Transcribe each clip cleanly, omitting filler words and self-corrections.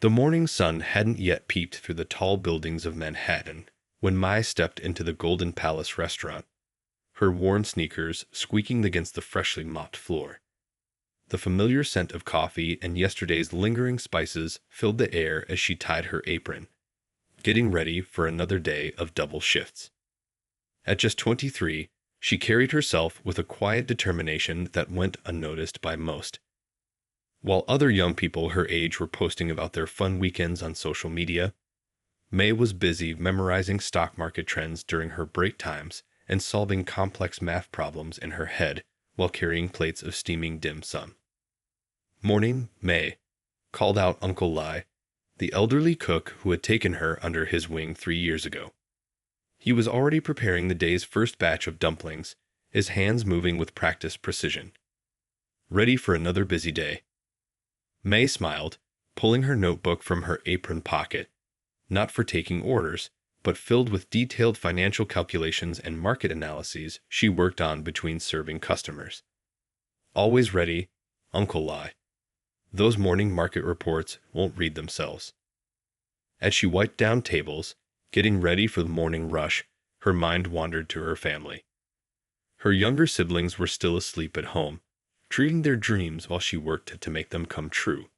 The morning sun hadn't yet peeped through the tall buildings of Manhattan when Mai stepped into the Golden Palace restaurant, her worn sneakers squeaking against the freshly mopped floor. The familiar scent of coffee and yesterday's lingering spices filled the air as she tied her apron, getting ready for another day of double shifts. At just 23, she carried herself with a quiet determination that went unnoticed by most. While other young people her age were posting about their fun weekends on social media, May was busy memorizing stock market trends during her break times and solving complex math problems in her head while carrying plates of steaming dim sum. "Morning, May," called out Uncle Lai, the elderly cook who had taken her under his wing 3 years ago. He was already preparing the day's first batch of dumplings, his hands moving with practiced precision. Ready for another busy day. May smiled, pulling her notebook from her apron pocket, not for taking orders, but filled with detailed financial calculations and market analyses she worked on between serving customers. Always ready, Uncle Lai. Those morning market reports won't read themselves. As she wiped down tables, getting ready for the morning rush, her mind wandered to her family. Her younger siblings were still asleep at home, treating their dreams while she worked to make them come true.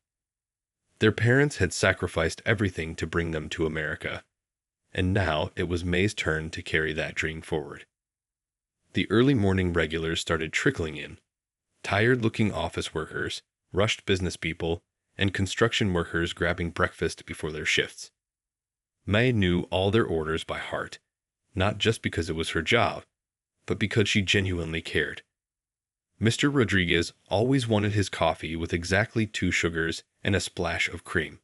Their parents had sacrificed everything to bring them to America, and now it was May's turn to carry that dream forward. The early morning regulars started trickling in: tired-looking office workers, rushed business people, and construction workers grabbing breakfast before their shifts. May knew all their orders by heart, not just because it was her job, but because she genuinely cared. Mr. Rodriguez always wanted his coffee with exactly 2 sugars and a splash of cream.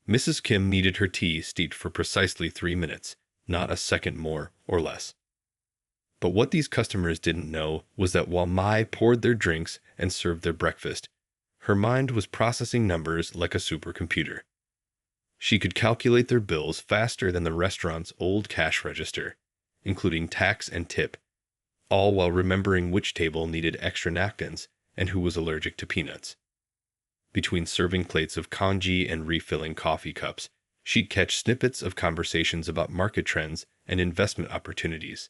Mrs. Kim needed her tea steeped for precisely 3 minutes, not a second more or less. But what these customers didn't know was that while Mai poured their drinks and served their breakfast, her mind was processing numbers like a supercomputer. She could calculate their bills faster than the restaurant's old cash register, including tax and tip, all while remembering which table needed extra napkins and who was allergic to peanuts. Between serving plates of congee and refilling coffee cups, she'd catch snippets of conversations about market trends and investment opportunities.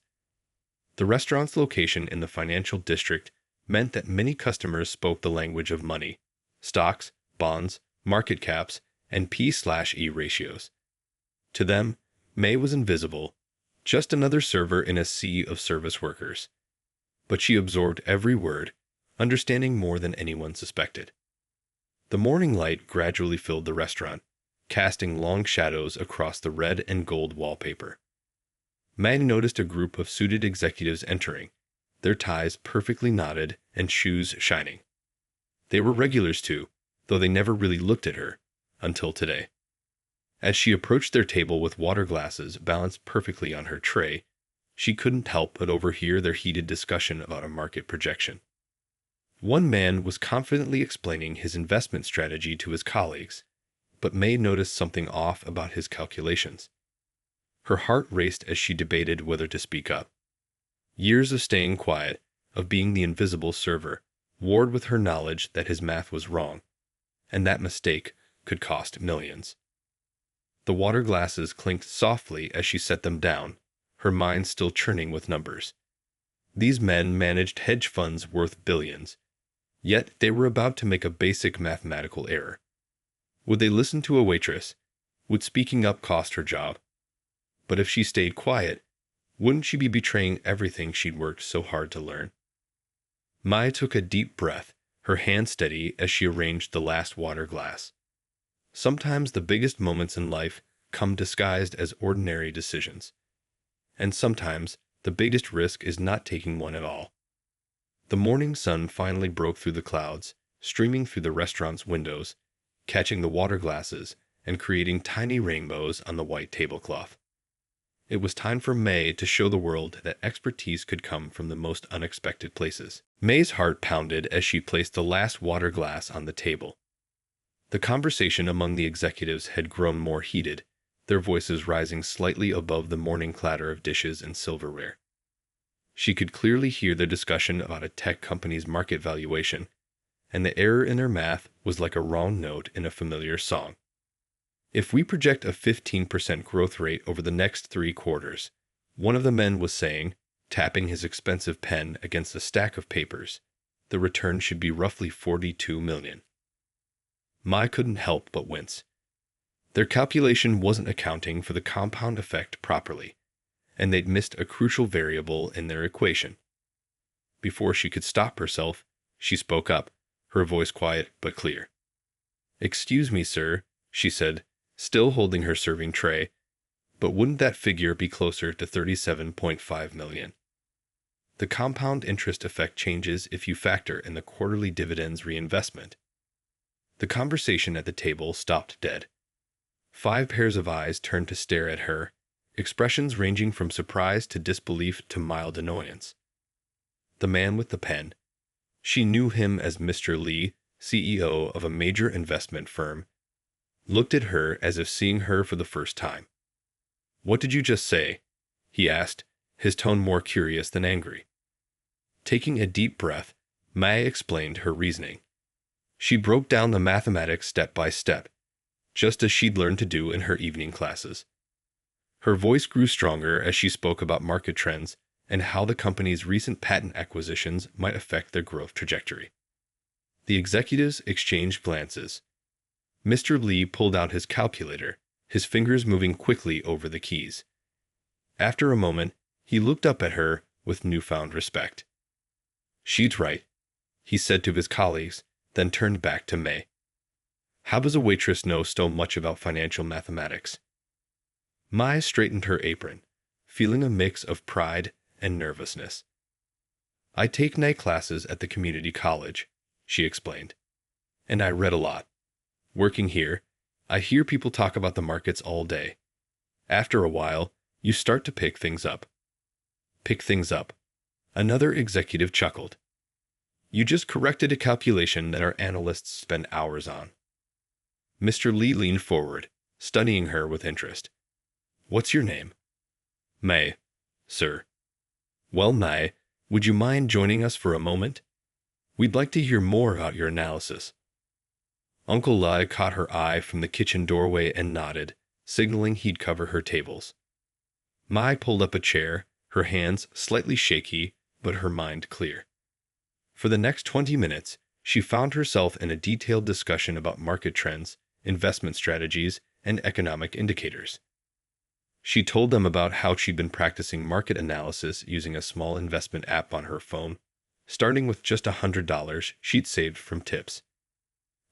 The restaurant's location in the financial district meant that many customers spoke the language of money: stocks, bonds, market caps, and P/E ratios. To them, May was invisible, just another server in a sea of service workers. But she absorbed every word, understanding more than anyone suspected. The morning light gradually filled the restaurant, casting long shadows across the red and gold wallpaper. May noticed a group of suited executives entering, their ties perfectly knotted and shoes shining. They were regulars too, though they never really looked at her, until today. As she approached their table with water glasses balanced perfectly on her tray, she couldn't help but overhear their heated discussion about a market projection. One man was confidently explaining his investment strategy to his colleagues, but May noticed something off about his calculations. Her heart raced as she debated whether to speak up. Years of staying quiet, of being the invisible server, warred with her knowledge that his math was wrong, and that mistake could cost millions. The water glasses clinked softly as she set them down, her mind still churning with numbers. These men managed hedge funds worth billions, yet they were about to make a basic mathematical error. Would they listen to a waitress? Would speaking up cost her job? But if she stayed quiet, wouldn't she be betraying everything she'd worked so hard to learn? Mai took a deep breath, her hand steady as she arranged the last water glass. Sometimes the biggest moments in life come disguised as ordinary decisions. And sometimes the biggest risk is not taking one at all. The morning sun finally broke through the clouds, streaming through the restaurant's windows, catching the water glasses and creating tiny rainbows on the white tablecloth. It was time for May to show the world that expertise could come from the most unexpected places. May's heart pounded as she placed the last water glass on the table. The conversation among the executives had grown more heated, their voices rising slightly above the morning clatter of dishes and silverware. She could clearly hear the discussion about a tech company's market valuation, and the error in their math was like a wrong note in a familiar song. If we project a 15% growth rate over the next 3 quarters, one of the men was saying, tapping his expensive pen against a stack of papers, the return should be roughly 42 million. Mai couldn't help but wince. Their calculation wasn't accounting for the compound effect properly, and they'd missed a crucial variable in their equation. Before she could stop herself, she spoke up, her voice quiet but clear. "Excuse me, sir," she said, still holding her serving tray, "but wouldn't that figure be closer to 37.5 million? The compound interest effect changes if you factor in the quarterly dividends reinvestment." The conversation at the table stopped dead. 5 pairs of eyes turned to stare at her, expressions ranging from surprise to disbelief to mild annoyance. The man with the pen. She knew him as Mr. Lee, CEO of a major investment firm, looked at her as if seeing her for the first time. "What did you just say?" he asked, his tone more curious than angry. Taking a deep breath, Mai explained her reasoning. She broke down the mathematics step by step, just as she'd learned to do in her evening classes. Her voice grew stronger as she spoke about market trends and how the company's recent patent acquisitions might affect their growth trajectory. The executives exchanged glances. Mr. Lee pulled out his calculator, his fingers moving quickly over the keys. After a moment, he looked up at her with newfound respect. "She's right," he said to his colleagues, then turned back to May. "How does a waitress know so much about financial mathematics?" Mai straightened her apron, feeling a mix of pride and nervousness. "I take night classes at the community college," she explained. "And I read a lot. Working here, I hear people talk about the markets all day. After a while, you start to pick things up." "Pick things up." Another executive chuckled. "You just corrected a calculation that our analysts spend hours on." Mr. Lee leaned forward, studying her with interest. "What's your name?" "May, sir." "Well, May, would you mind joining us for a moment? We'd like to hear more about your analysis." Uncle Lai caught her eye from the kitchen doorway and nodded, signaling he'd cover her tables. Mai pulled up a chair, her hands slightly shaky, but her mind clear. For the next 20 minutes, she found herself in a detailed discussion about market trends, investment strategies, and economic indicators. She told them about how she'd been practicing market analysis using a small investment app on her phone, starting with just $100 she'd saved from tips.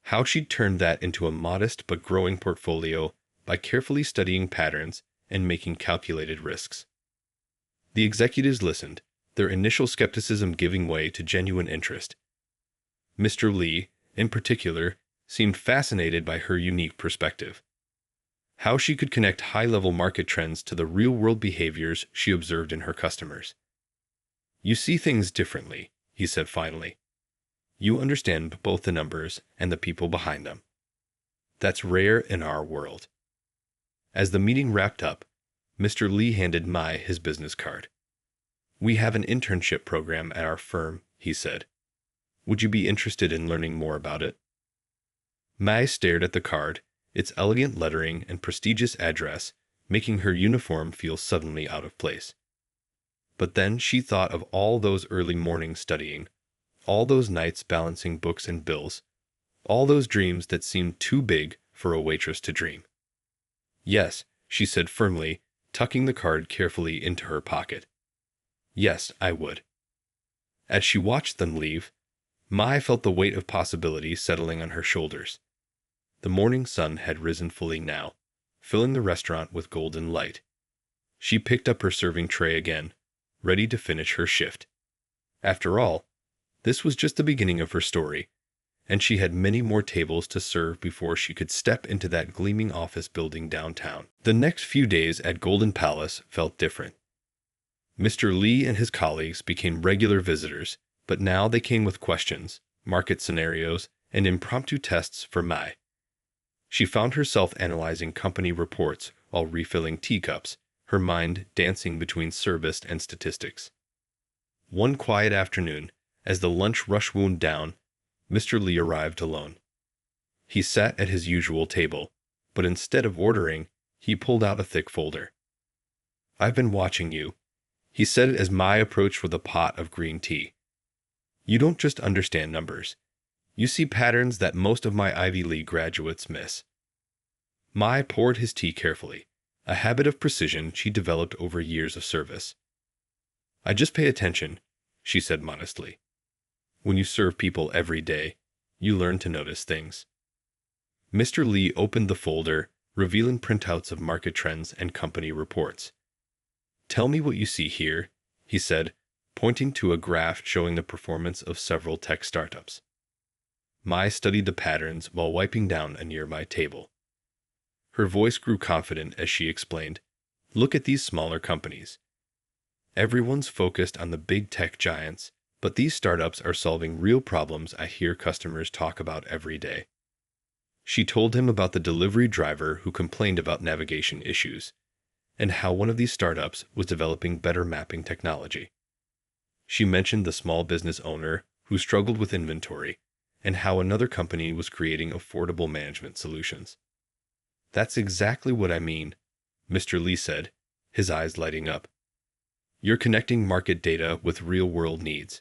How she'd turned that into a modest but growing portfolio by carefully studying patterns and making calculated risks. The executives listened, their initial skepticism giving way to genuine interest. Mr. Lee, in particular, seemed fascinated by her unique perspective. How she could connect high-level market trends to the real-world behaviors she observed in her customers. "You see things differently," he said finally. "You understand both the numbers and the people behind them. That's rare in our world." As the meeting wrapped up, Mr. Lee handed Mai his business card. "We have an internship program at our firm," he said. "Would you be interested in learning more about it?" Mai stared at the card, its elegant lettering and prestigious address making her uniform feel suddenly out of place. But then she thought of all those early mornings studying, all those nights balancing books and bills, all those dreams that seemed too big for a waitress to dream. "Yes," she said firmly, tucking the card carefully into her pocket. "Yes, I would." As she watched them leave, Mai felt the weight of possibility settling on her shoulders. The morning sun had risen fully now, filling the restaurant with golden light. She picked up her serving tray again, ready to finish her shift. After all, this was just the beginning of her story, and she had many more tables to serve before she could step into that gleaming office building downtown. The next few days at Golden Palace felt different. Mr. Lee and his colleagues became regular visitors, but now they came with questions, market scenarios, and impromptu tests for Mai. She found herself analyzing company reports while refilling teacups, her mind dancing between service and statistics. One quiet afternoon, as the lunch rush wound down, Mr. Lee arrived alone. He sat at his usual table, but instead of ordering, he pulled out a thick folder. "I've been watching you," he said as Mai approached with a pot of green tea. "You don't just understand numbers. You see patterns that most of my Ivy League graduates miss." Mai poured his tea carefully, a habit of precision she developed over years of service. "I just pay attention," she said modestly. "When you serve people every day, you learn to notice things." Mr. Lee opened the folder, revealing printouts of market trends and company reports. "Tell me what you see here," he said, pointing to a graph showing the performance of several tech startups. Mai studied the patterns while wiping down a nearby table. Her voice grew confident as she explained, "Look at these smaller companies. Everyone's focused on the big tech giants, but these startups are solving real problems I hear customers talk about every day." She told him about the delivery driver who complained about navigation issues, and how one of these startups was developing better mapping technology. She mentioned the small business owner who struggled with inventory, and how another company was creating affordable management solutions. "That's exactly what I mean," Mr. Lee said, his eyes lighting up. "You're connecting market data with real-world needs.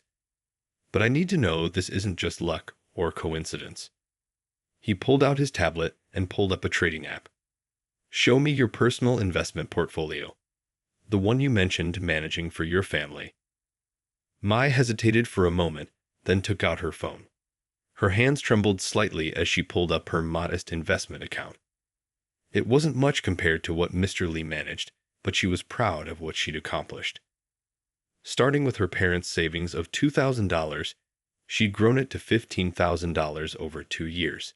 But I need to know this isn't just luck or coincidence." He pulled out his tablet and pulled up a trading app. "Show me your personal investment portfolio, the one you mentioned managing for your family." Mai hesitated for a moment, then took out her phone. Her hands trembled slightly as she pulled up her modest investment account. It wasn't much compared to what Mr. Lee managed, but she was proud of what she'd accomplished. Starting with her parents' savings of $2,000, she'd grown it to $15,000 over 2 years.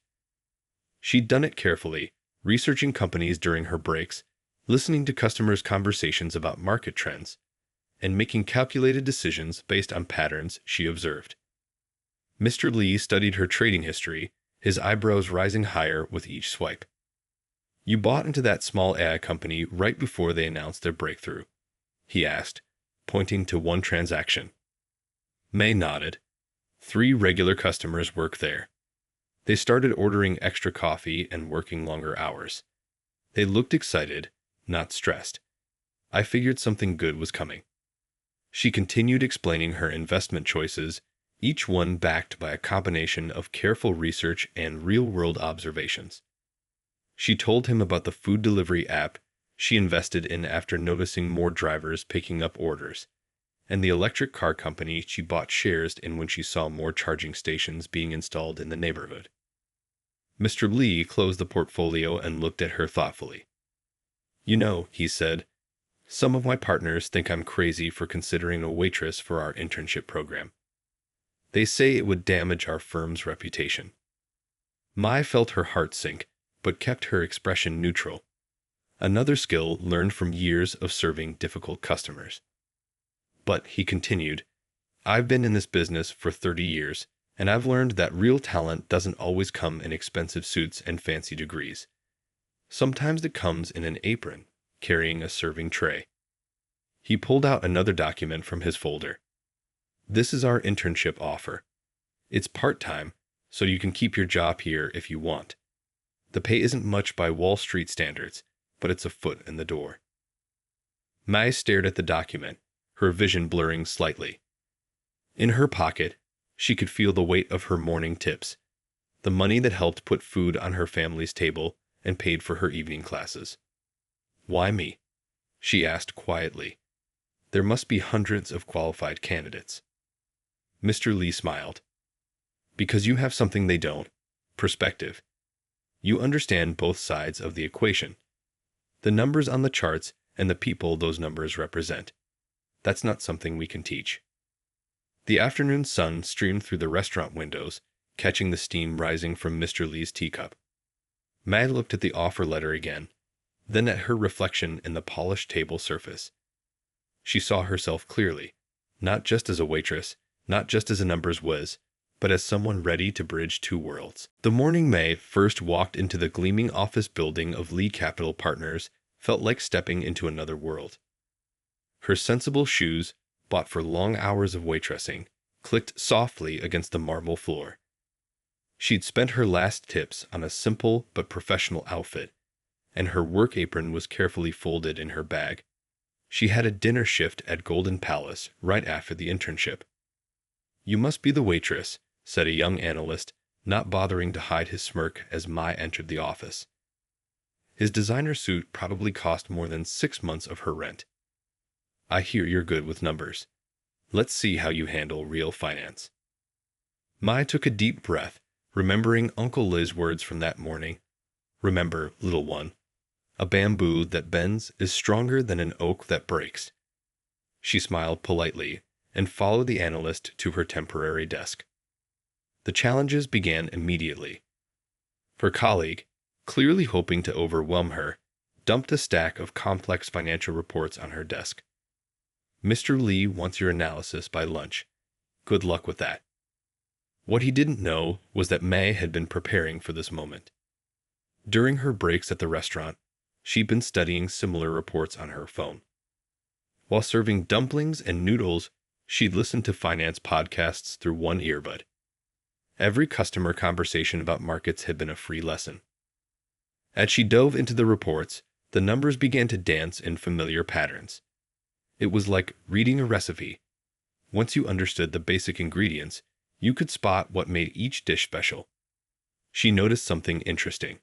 She'd done it carefully, researching companies during her breaks, listening to customers' conversations about market trends, and making calculated decisions based on patterns she observed. Mr. Lee studied her trading history, his eyebrows rising higher with each swipe. "You bought into that small AI company right before they announced their breakthrough?" he asked, pointing to one transaction. May nodded. 3 regular customers work there. They started ordering extra coffee and working longer hours. They looked excited, not stressed. I figured something good was coming. She continued explaining her investment choices, each one backed by a combination of careful research and real-world observations. She told him about the food delivery app she invested in after noticing more drivers picking up orders, and the electric car company she bought shares in when she saw more charging stations being installed in the neighborhood. Mr. Lee closed the portfolio and looked at her thoughtfully. "You know," he said, "some of my partners think I'm crazy for considering a waitress for our internship program. They say it would damage our firm's reputation." Mai felt her heart sink, but kept her expression neutral. Another skill learned from years of serving difficult customers. "But," he continued, "I've been in this business for 30 years, and I've learned that real talent doesn't always come in expensive suits and fancy degrees. Sometimes it comes in an apron, carrying a serving tray." He pulled out another document from his folder. "This is our internship offer. It's part-time, so you can keep your job here if you want. The pay isn't much by Wall Street standards, but it's a foot in the door." Mai stared at the document, her vision blurring slightly. In her pocket, she could feel the weight of her morning tips, the money that helped put food on her family's table and paid for her evening classes. "Why me?" she asked quietly. "There must be hundreds of qualified candidates." Mr. Lee smiled. "Because you have something they don't: perspective. You understand both sides of the equation. The numbers on the charts and the people those numbers represent. That's not something we can teach." The afternoon sun streamed through the restaurant windows, catching the steam rising from Mr. Lee's teacup. Mai looked at the offer letter again, then at her reflection in the polished table surface. She saw herself clearly, not just as a waitress, not just as a numbers whiz, but as someone ready to bridge 2 worlds. The morning May first walked into the gleaming office building of Lee Capital Partners felt like stepping into another world. Her sensible shoes, bought for long hours of waitressing, clicked softly against the marble floor. She'd spent her last tips on a simple but professional outfit, and her work apron was carefully folded in her bag. She had a dinner shift at Golden Palace right after the internship. "You must be the waitress," said a young analyst, not bothering to hide his smirk as Mai entered the office. His designer suit probably cost more than 6 months of her rent. "I hear you're good with numbers. Let's see how you handle real finance." Mai took a deep breath, remembering Uncle Li's words from that morning. "Remember, little one, a bamboo that bends is stronger than an oak that breaks." She smiled politely and followed the analyst to her temporary desk. The challenges began immediately. Her colleague, clearly hoping to overwhelm her, dumped a stack of complex financial reports on her desk. "Mr. Li wants your analysis by lunch. Good luck with that." What he didn't know was that May had been preparing for this moment. During her breaks at the restaurant, she'd been studying similar reports on her phone. While serving dumplings and noodles, she'd listened to finance podcasts through one earbud. Every customer conversation about markets had been a free lesson. As she dove into the reports, the numbers began to dance in familiar patterns. It was like reading a recipe. Once you understood the basic ingredients, you could spot what made each dish special. She noticed something interesting.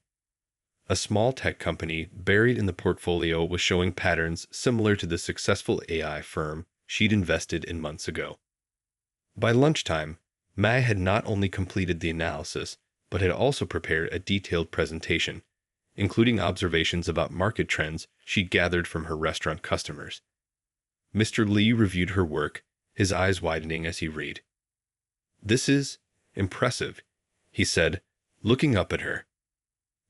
A small tech company buried in the portfolio was showing patterns similar to the successful AI firm she'd invested in months ago. By lunchtime, Mai had not only completed the analysis, but had also prepared a detailed presentation, including observations about market trends she gathered from her restaurant customers. Mr. Li reviewed her work, his eyes widening as he read. "This is impressive," he said, looking up at her.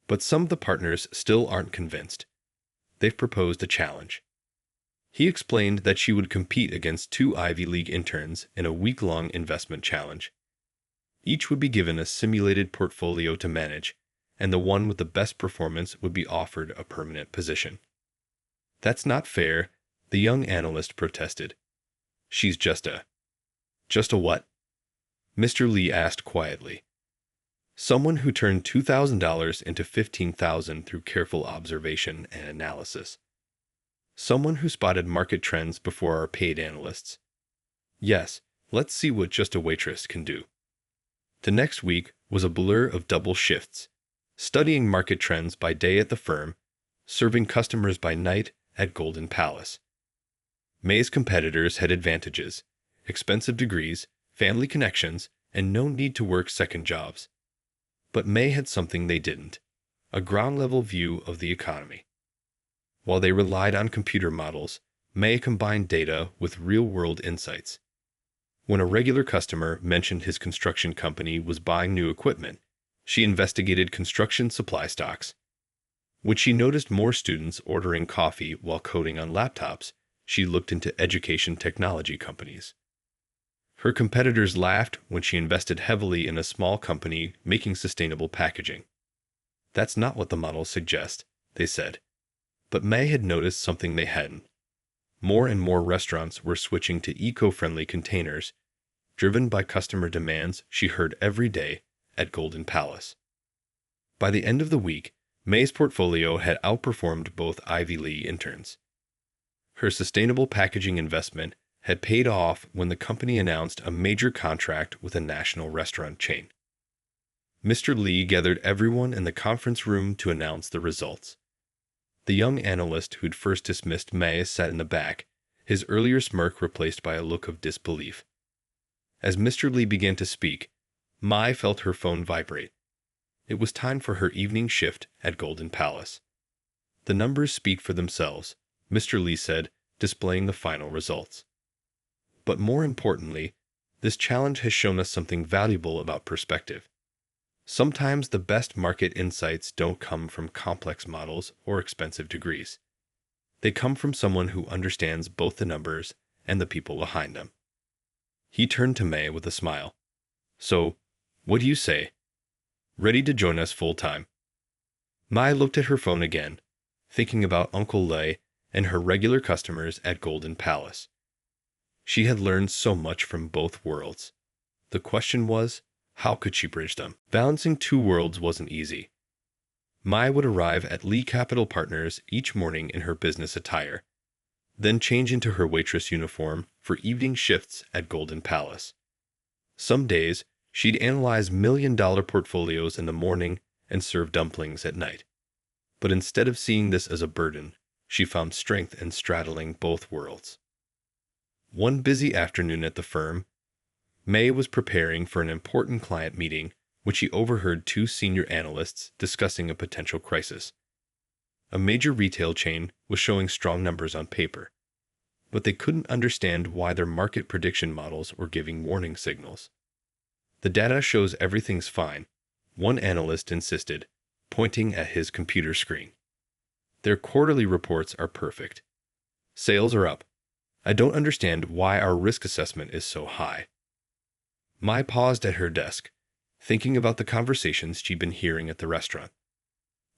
"But some of the partners still aren't convinced. They've proposed a challenge." He explained that she would compete against 2 Ivy League interns in a week-long investment challenge. Each would be given a simulated portfolio to manage, and the one with the best performance would be offered a permanent position. "That's not fair," the young analyst protested. "She's just a..." "Just a what?" Mr. Li asked quietly. "Someone who turned $2,000 into $15,000 through careful observation and analysis. Someone who spotted market trends before our paid analysts. Yes, let's see what just a waitress can do." The next week was a blur of double shifts, studying market trends by day at the firm, serving customers by night at Golden Palace. May's competitors had advantages: expensive degrees, family connections, and no need to work second jobs. But May had something they didn't: a ground-level view of the economy. While they relied on computer models, May combined data with real-world insights. When a regular customer mentioned his construction company was buying new equipment, she investigated construction supply stocks. When she noticed more students ordering coffee while coding on laptops, she looked into education technology companies. Her competitors laughed when she invested heavily in a small company making sustainable packaging. "That's not what the models suggest," they said. But May had noticed something they hadn't. More and more restaurants were switching to eco-friendly containers, driven by customer demands she heard every day at Golden Palace. By the end of the week, May's portfolio had outperformed both Ivy League interns. Her sustainable packaging investment had paid off when the company announced a major contract with a national restaurant chain. Mr. Li gathered everyone in the conference room to announce the results. The young analyst who'd first dismissed May sat in the back, his earlier smirk replaced by a look of disbelief. As Mr. Li began to speak, Mai felt her phone vibrate. It was time for her evening shift at Golden Palace. "The numbers speak for themselves," Mr. Li said, displaying the final results. "But more importantly, this challenge has shown us something valuable about perspective. Sometimes the best market insights don't come from complex models or expensive degrees. They come from someone who understands both the numbers and the people behind them." He turned to May with a smile. "So, what do you say? Ready to join us full time?" Mai looked at her phone again, thinking about Uncle Li and her regular customers at Golden Palace. She had learned so much from both worlds. The question was, how could she bridge them? Balancing 2 worlds wasn't easy. Mai would arrive at Lee Capital Partners each morning in her business attire, then change into her waitress uniform for evening shifts at Golden Palace. Some days, she'd analyze million-dollar portfolios in the morning and serve dumplings at night. But instead of seeing this as a burden, she found strength in straddling both worlds. One busy afternoon at the firm, May was preparing for an important client meeting when she overheard two senior analysts discussing a potential crisis. A major retail chain was showing strong numbers on paper, but they couldn't understand why their market prediction models were giving warning signals. "The data shows everything's fine," one analyst insisted, pointing at his computer screen. "Their quarterly reports are perfect. Sales are up. I don't understand why our risk assessment is so high." Mai paused at her desk, thinking about the conversations she'd been hearing at the restaurant.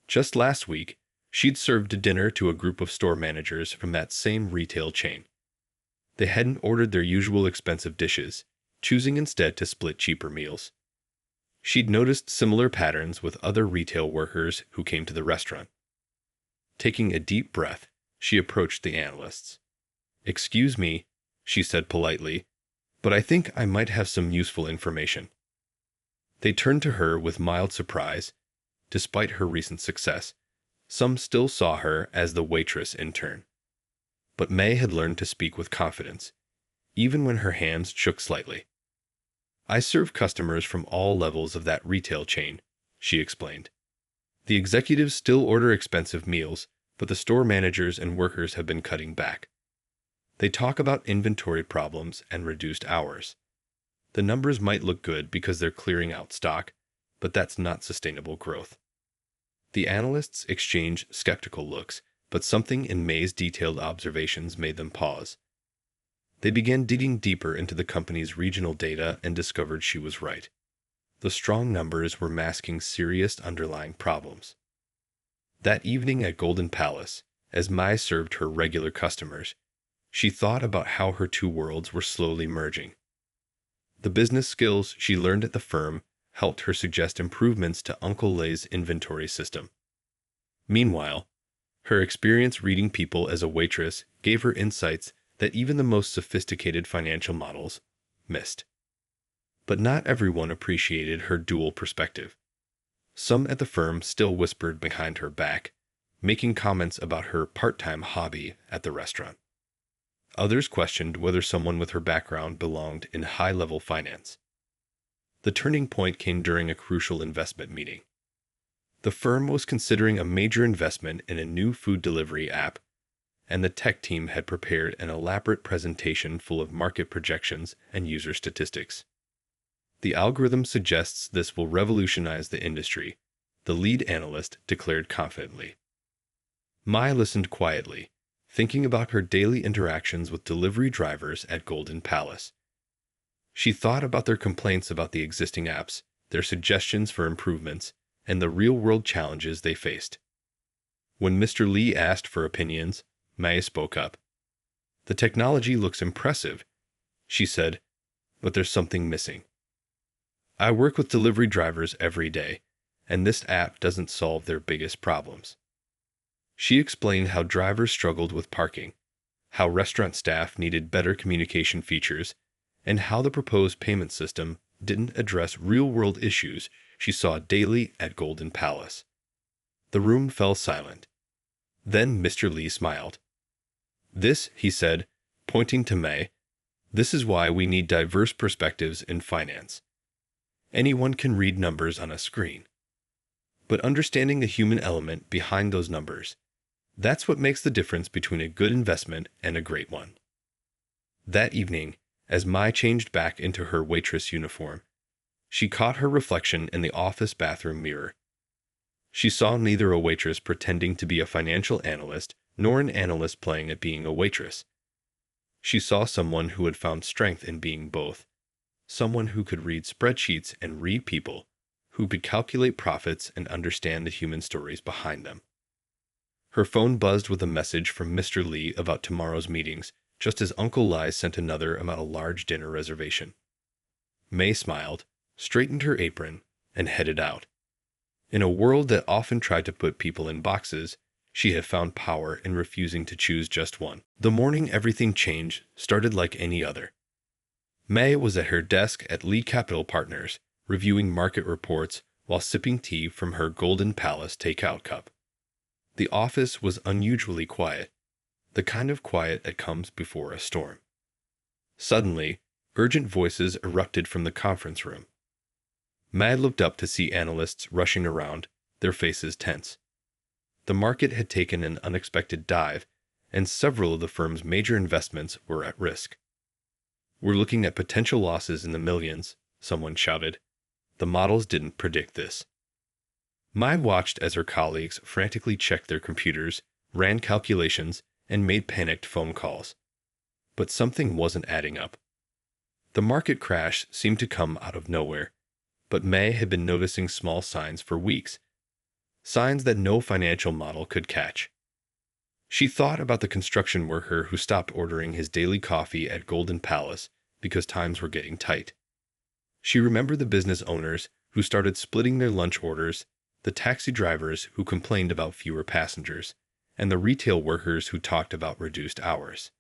Just last week, she'd served dinner to a group of store managers from that same retail chain. They hadn't ordered their usual expensive dishes, choosing instead to split cheaper meals. She'd noticed similar patterns with other retail workers who came to the restaurant. Taking a deep breath, she approached the analysts. "Excuse me," she said politely, "but I think I might have some useful information." They turned to her with mild surprise. Despite her recent success, some still saw her as the waitress intern. But May had learned to speak with confidence, even when her hands shook slightly. "I serve customers from all levels of that retail chain," she explained. "The executives still order expensive meals, but the store managers and workers have been cutting back. They talk about inventory problems and reduced hours. The numbers might look good because they're clearing out stock, but that's not sustainable growth." The analysts exchanged skeptical looks, but something in May's detailed observations made them pause. They began digging deeper into the company's regional data and discovered she was right. The strong numbers were masking serious underlying problems. That evening at Golden Palace, as Mai served her regular customers, she thought about how her two worlds were slowly merging. The business skills she learned at the firm helped her suggest improvements to Uncle Lay's inventory system. Meanwhile, her experience reading people as a waitress gave her insights that even the most sophisticated financial models missed. But not everyone appreciated her dual perspective. Some at the firm still whispered behind her back, making comments about her part-time hobby at the restaurant. Others questioned whether someone with her background belonged in high-level finance. The turning point came during a crucial investment meeting. The firm was considering a major investment in a new food delivery app, and the tech team had prepared an elaborate presentation full of market projections and user statistics. "The algorithm suggests this will revolutionize the industry," the lead analyst declared confidently. Mai listened quietly, thinking about her daily interactions with delivery drivers at Golden Palace. She thought about their complaints about the existing apps, their suggestions for improvements, and the real-world challenges they faced. When Mr. Lee asked for opinions, May spoke up. "The technology looks impressive," she said, "but there's something missing. I work with delivery drivers every day, and this app doesn't solve their biggest problems." She explained how drivers struggled with parking, how restaurant staff needed better communication features, and how the proposed payment system didn't address real-world issues she saw daily at Golden Palace. The room fell silent. Then Mr. Lee smiled. "This," he said, pointing to May, "this is why we need diverse perspectives in finance. Anyone can read numbers on a screen, but understanding the human element behind those numbers, that's what makes the difference between a good investment and a great one." That evening, as Mai changed back into her waitress uniform, she caught her reflection in the office bathroom mirror. She saw neither a waitress pretending to be a financial analyst nor an analyst playing at being a waitress. She saw someone who had found strength in being both, someone who could read spreadsheets and read people, who could calculate profits and understand the human stories behind them. Her phone buzzed with a message from Mr. Lee about tomorrow's meetings, just as Uncle Lai sent another about a large dinner reservation. May smiled, straightened her apron, and headed out. In a world that often tried to put people in boxes, she had found power in refusing to choose just one. The morning everything changed started like any other. May was at her desk at Lee Capital Partners, reviewing market reports while sipping tea from her Golden Palace takeout cup. The office was unusually quiet, the kind of quiet that comes before a storm. Suddenly, urgent voices erupted from the conference room. May looked up to see analysts rushing around, their faces tense. The market had taken an unexpected dive, and several of the firm's major investments were at risk. "We're looking at potential losses in the millions," someone shouted. "The models didn't predict this." Mai watched as her colleagues frantically checked their computers, ran calculations, and made panicked phone calls. But something wasn't adding up. The market crash seemed to come out of nowhere, but May had been noticing small signs for weeks, signs that no financial model could catch. She thought about the construction worker who stopped ordering his daily coffee at Golden Palace because times were getting tight. She remembered the business owners who started splitting their lunch orders, the taxi drivers who complained about fewer passengers, and the retail workers who talked about reduced hours.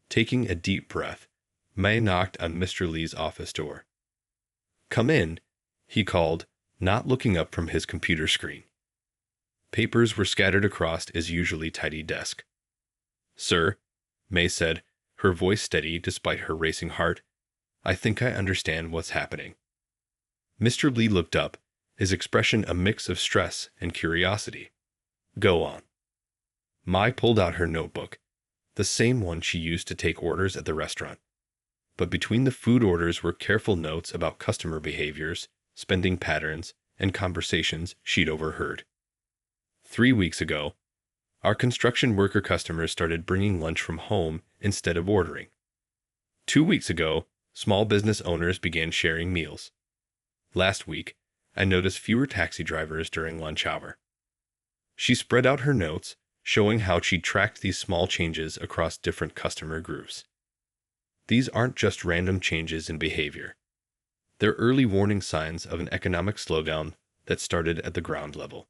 Taking a deep breath, May knocked on Mr. Lee's office door. "Come in," he called, not looking up from his computer screen. Papers were scattered across his usually tidy desk. "Sir," May said, her voice steady despite her racing heart, "I think I understand what's happening." Mr. Lee looked up, his expression a mix of stress and curiosity. "Go on." Mai pulled out her notebook, the same one she used to take orders at the restaurant. But between the food orders were careful notes about customer behaviors, spending patterns, and conversations she'd overheard. 3 weeks ago, our construction worker customers started bringing lunch from home instead of ordering. 2 weeks ago, small business owners began sharing meals. Last week, I noticed fewer taxi drivers during lunch hour. She spread out her notes, showing how she tracked these small changes across different customer groups. These aren't just random changes in behavior. They're early warning signs of an economic slowdown that started at the ground level.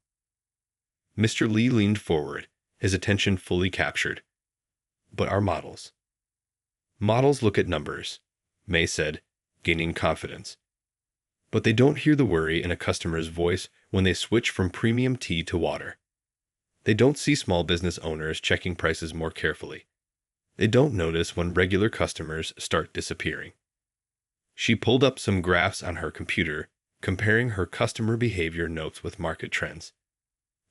Mr. Lee leaned forward, his attention fully captured. "But our models." "Models look at numbers," May said, gaining confidence. "But they don't hear the worry in a customer's voice when they switch from premium tea to water. They don't see small business owners checking prices more carefully. They don't notice when regular customers start disappearing." She pulled up some graphs on her computer, comparing her customer behavior notes with market trends.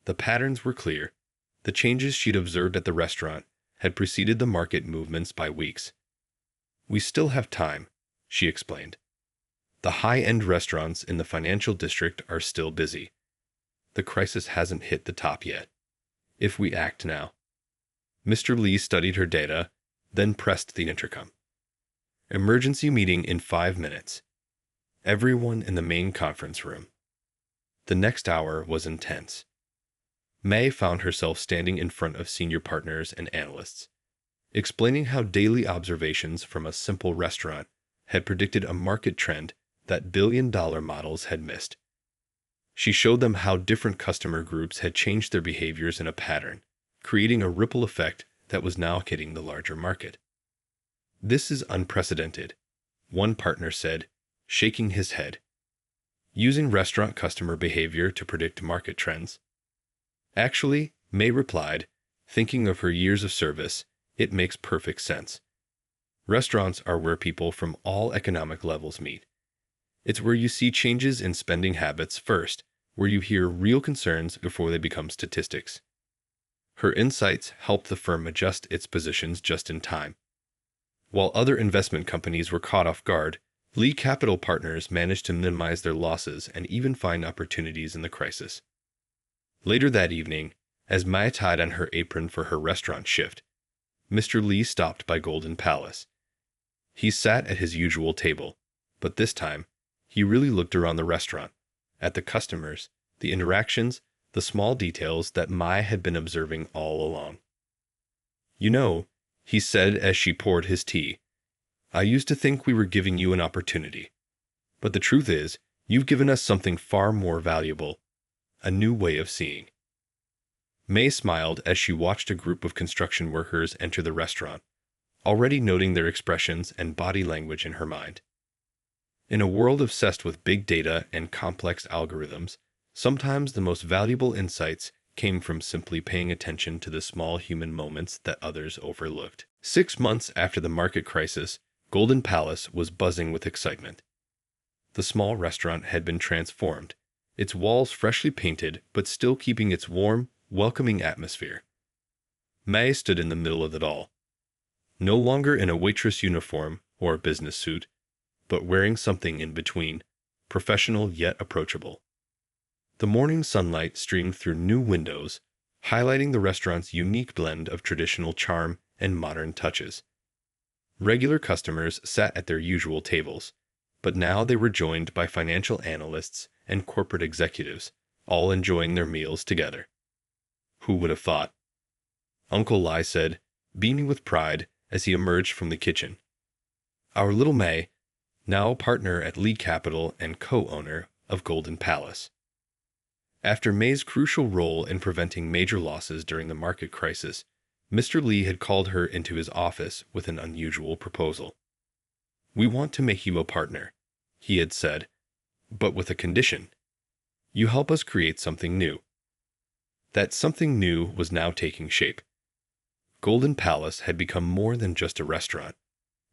The patterns were clear. The changes she'd observed at the restaurant had preceded the market movements by weeks. "We still have time," she explained. "The high-end restaurants in the financial district are still busy. The crisis hasn't hit the top yet. If we act now." Mr. Lee studied her data, then pressed the intercom. "Emergency meeting in 5 minutes. Everyone in the main conference room." The next hour was intense. May found herself standing in front of senior partners and analysts, explaining how daily observations from a simple restaurant had predicted a market trend that billion-dollar models had missed. She showed them how different customer groups had changed their behaviors in a pattern, creating a ripple effect that was now hitting the larger market. "This is unprecedented," one partner said, shaking his head. "Using restaurant customer behavior to predict market trends." "Actually," May replied, thinking of her years of service, "it makes perfect sense. Restaurants are where people from all economic levels meet. It's where you see changes in spending habits first, where you hear real concerns before they become statistics." Her insights helped the firm adjust its positions just in time. While other investment companies were caught off guard, Lee Capital Partners managed to minimize their losses and even find opportunities in the crisis. Later that evening, as Maya tied on her apron for her restaurant shift, Mr. Lee stopped by Golden Palace. He sat at his usual table, but this time, he really looked around the restaurant, at the customers, the interactions, the small details that Mai had been observing all along. "You know," he said as she poured his tea, "I used to think we were giving you an opportunity. But the truth is, you've given us something far more valuable. a new way of seeing. May smiled as she watched a group of construction workers enter the restaurant, already noting their expressions and body language in her mind. In a world obsessed with big data and complex algorithms, sometimes the most valuable insights came from simply paying attention to the small human moments that others overlooked. 6 months after the market crisis, Golden Palace was buzzing with excitement. The small restaurant had been transformed, its walls freshly painted but still keeping its warm, welcoming atmosphere. May stood in the middle of it all, no longer in a waitress uniform or a business suit, but wearing something in between, professional yet approachable. The morning sunlight streamed through new windows, highlighting the restaurant's unique blend of traditional charm and modern touches. Regular customers sat at their usual tables, but now they were joined by financial analysts and corporate executives, all enjoying their meals together. Who would have thought? Uncle Lai said, beaming with pride as he emerged from the kitchen. Our little May, now a partner at Lee Capital and co-owner of Golden Palace. After May's crucial role in preventing major losses during the market crisis, Mr. Lee had called her into his office with an unusual proposal. We want to make you a partner, he had said, but with a condition. You help us create something new. That something new was now taking shape. Golden Palace had become more than just a restaurant.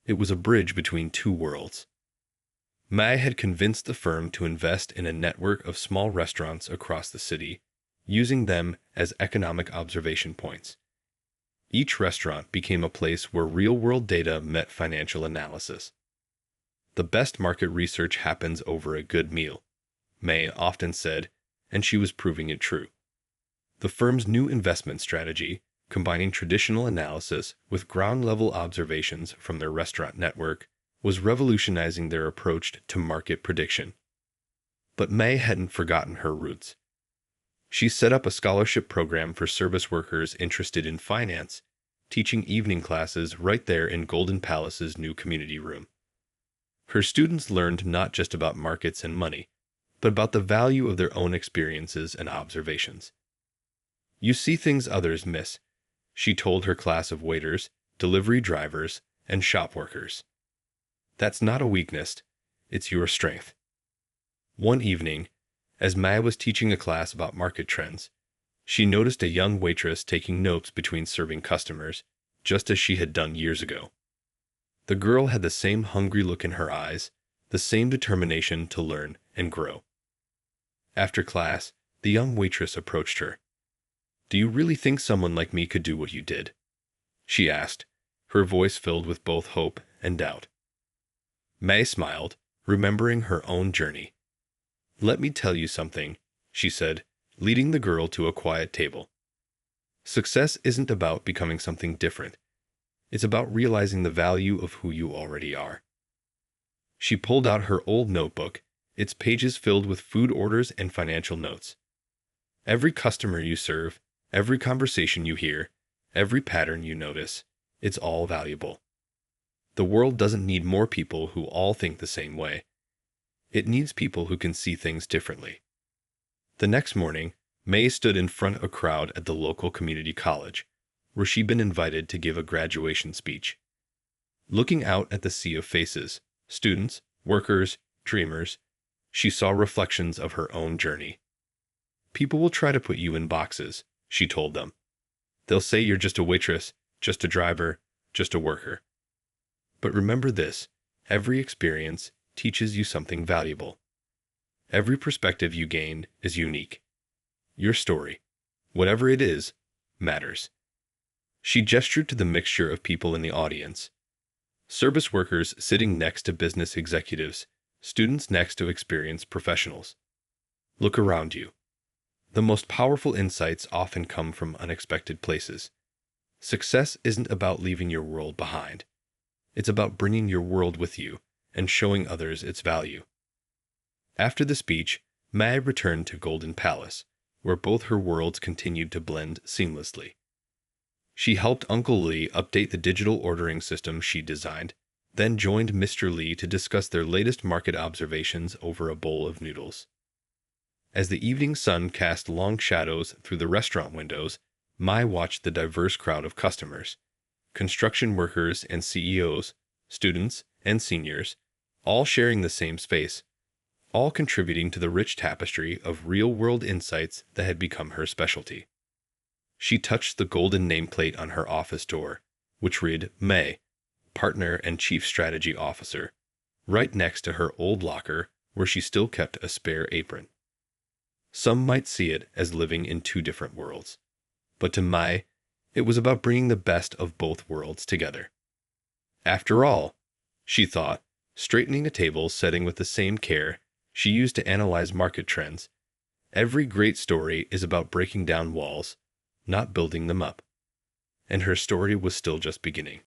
It was a bridge between two worlds. Mai had convinced the firm to invest in a network of small restaurants across the city, using them as economic observation points. Each restaurant became a place where real-world data met financial analysis. The best market research happens over a good meal, May often said, and she was proving it true. The firm's new investment strategy, combining traditional analysis with ground-level observations from their restaurant network, was revolutionizing their approach to market prediction. But May hadn't forgotten her roots. She set up a scholarship program for service workers interested in finance, teaching evening classes right there in Golden Palace's new community room. Her students learned not just about markets and money, but about the value of their own experiences and observations. You see things others miss, she told her class of waiters, delivery drivers, and shop workers. That's not a weakness, it's your strength. One evening, as Mai was teaching a class about market trends, she noticed a young waitress taking notes between serving customers, just as she had done years ago. The girl had the same hungry look in her eyes, the same determination to learn and grow. After class, the young waitress approached her. Do you really think someone like me could do what you did? She asked, her voice filled with both hope and doubt. May smiled, remembering her own journey. Let me tell you something, she said, leading the girl to a quiet table. Success isn't about becoming something different. It's about realizing the value of who you already are. She pulled out her old notebook, its pages filled with food orders and financial notes. Every customer you serve, every conversation you hear, every pattern you notice, it's all valuable. The world doesn't need more people who all think the same way. It needs people who can see things differently. The next morning, May stood in front of a crowd at the local community college, where she'd been invited to give a graduation speech. Looking out at the sea of faces, students, workers, dreamers, she saw reflections of her own journey. People will try to put you in boxes, she told them. They'll say you're just a waitress, just a driver, just a worker. But remember this, every experience teaches you something valuable. Every perspective you gain is unique. Your story, whatever it is, matters. She gestured to the mixture of people in the audience. Service workers sitting next to business executives, students next to experienced professionals. Look around you. The most powerful insights often come from unexpected places. Success isn't about leaving your world behind. It's about bringing your world with you and showing others its value. After the speech, Mai returned to Golden Palace, where both her worlds continued to blend seamlessly. She helped Uncle Lee update the digital ordering system she designed, then joined Mr. Lee to discuss their latest market observations over a bowl of noodles. As the evening sun cast long shadows through the restaurant windows, Mai watched the diverse crowd of customers, construction workers and CEOs, students and seniors, all sharing the same space, all contributing to the rich tapestry of real-world insights that had become her specialty. She touched the golden nameplate on her office door, which read May, Partner and Chief Strategy Officer, right next to her old locker where she still kept a spare apron. Some might see it as living in two different worlds, but to Mai, it was about bringing the best of both worlds together. After all, she thought, straightening the table setting with the same care she used to analyze market trends, every great story is about breaking down walls, not building them up. And her story was still just beginning.